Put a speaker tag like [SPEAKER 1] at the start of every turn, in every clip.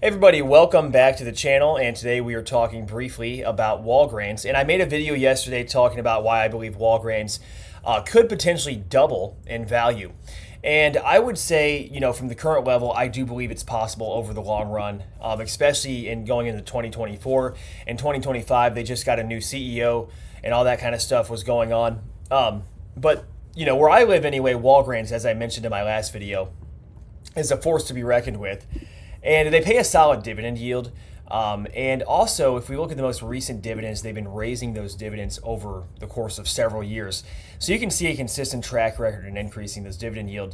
[SPEAKER 1] Hey everybody, welcome back to the channel, and today we are talking briefly about Walgreens. And I made a video yesterday talking about why I believe Walgreens could potentially double in value. And I would say, from the current level, I do believe it's possible over the long run, especially in going into 2024 and 2025. They just got a new CEO and all that kind of stuff was going on. But where I live anyway, Walgreens, as I mentioned in my last video, is a force to be reckoned with. And they pay a solid dividend yield. And also, if we look at the most recent dividends, they've been raising those dividends over the course of several years. So you can see a consistent track record in increasing those dividend yield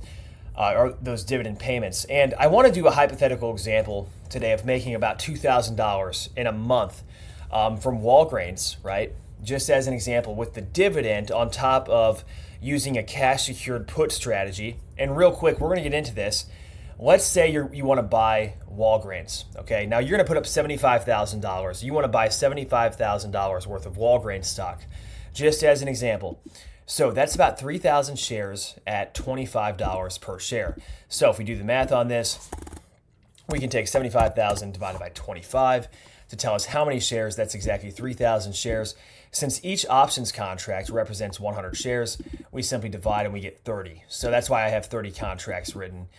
[SPEAKER 1] or those dividend payments. And I want to do a hypothetical example today of making about $2,000 in a month from Walgreens, right? Just as an example, with the dividend on top of using a cash secured put strategy. And real quick, we're going to get into this. Let's say you want to buy Walgreens, okay? Now you're going to put up $75,000. You want to buy $75,000 worth of Walgreens stock, just as an example. So that's about 3,000 shares at $25 per share. So if we do the math on this, we can take 75,000 divided by 25 to tell us how many shares. That's exactly 3,000 shares. Since each options contract represents 100 shares, we simply divide and we get 30. So that's why I have 30 contracts written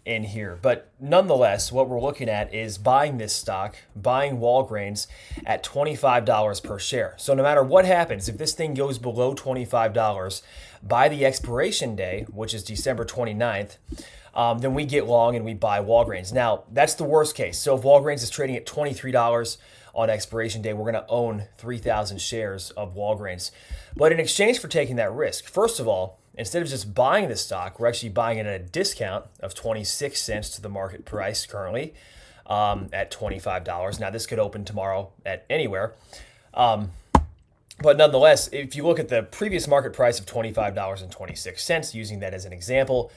[SPEAKER 1] in here. But nonetheless, what we're looking at is buying this stock, buying Walgreens at $25 per share. So no matter what happens, if this thing goes below $25 by the expiration day, which is December 29th, then we get long and we buy Walgreens. Now, that's the worst case. So if Walgreens is trading at $23 on expiration day, we're going to own 3,000 shares of Walgreens. But in exchange for taking that risk, first of all, instead of just buying the stock, we're actually buying it at a discount of 26 cents to the market price currently at $25. Now, this could open tomorrow at anywhere. But nonetheless, if you look at the previous market price of $25.26, using that as an example,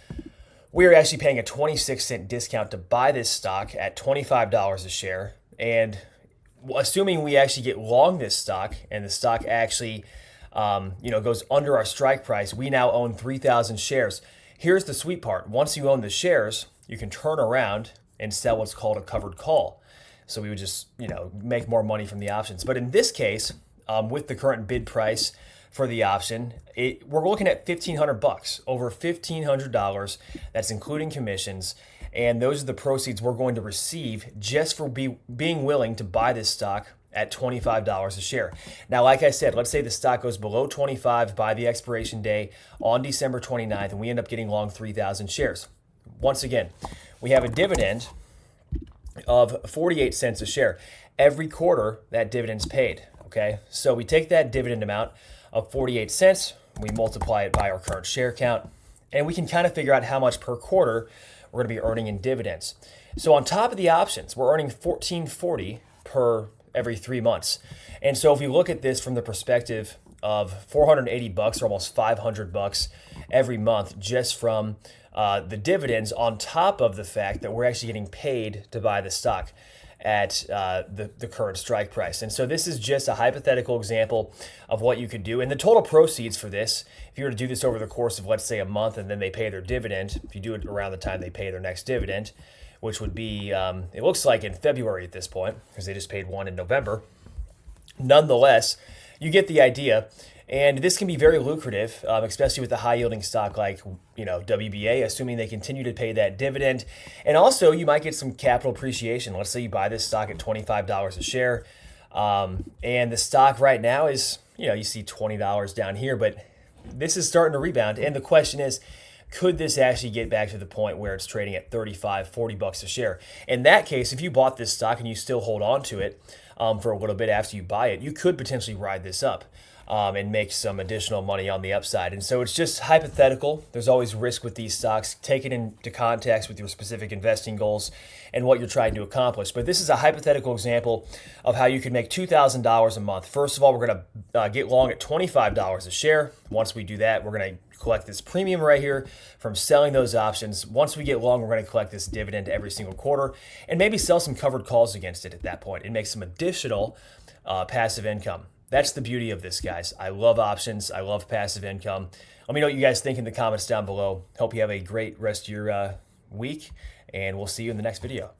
[SPEAKER 1] we are actually paying a 26-cent discount to buy this stock at $25 a share. And assuming we actually get long this stock and the stock actually goes under our strike price, we now own 3,000 shares. Here's the sweet part. Once you own the shares, you can turn around and sell what's called a covered call. So we would just, make more money from the options. But in this case, with the current bid price for the option, we're looking at $1,500, over $1,500. That's including commissions. And those are the proceeds we're going to receive just for being willing to buy this stock at $25 a share. Now, like I said, let's say the stock goes below 25 by the expiration day on December 29th, and we end up getting long 3,000 shares. Once again, we have a dividend of 48 cents a share. Every quarter, that dividend's paid, okay? So we take that dividend amount of 48 cents, we multiply it by our current share count, and we can kind of figure out how much per quarter we're going to be earning in dividends. So on top of the options, we're earning $14.40 per every 3 months. And so if you look at this from the perspective of $480 or almost $500 every month just from the dividends, on top of the fact that we're actually getting paid to buy the stock at the current strike price. And so this is just a hypothetical example of what you could do. And the total proceeds for this, if you were to do this over the course of, let's say, a month, and then they pay their dividend, if you do it around the time they pay their next dividend, which would be, it looks like in February at this point, because they just paid one in November. Nonetheless, you get the idea. And this can be very lucrative, especially with a high-yielding stock like, WBA, assuming they continue to pay that dividend. And also, you might get some capital appreciation. Let's say you buy this stock at $25 a share, and the stock right now is, you see $20 down here, but this is starting to rebound. And the question is, could this actually get back to the point where it's trading at $35, $40 a share? In that case, if you bought this stock and you still hold on to it for a little bit after you buy it, you could potentially ride this up and make some additional money on the upside. And so it's just hypothetical. There's always risk with these stocks. Take it into context with your specific investing goals and what you're trying to accomplish. But this is a hypothetical example of how you could make $2,000 a month. First of all, we're going to get long at $25 a share. Once we do that, we're going to collect this premium right here from selling those options. Once we get long, we're going to collect this dividend every single quarter and maybe sell some covered calls against it at that point and make some additional passive income. That's the beauty of this, guys. I love options. I love passive income. Let me know what you guys think in the comments down below. Hope you have a great rest of your week, and we'll see you in the next video.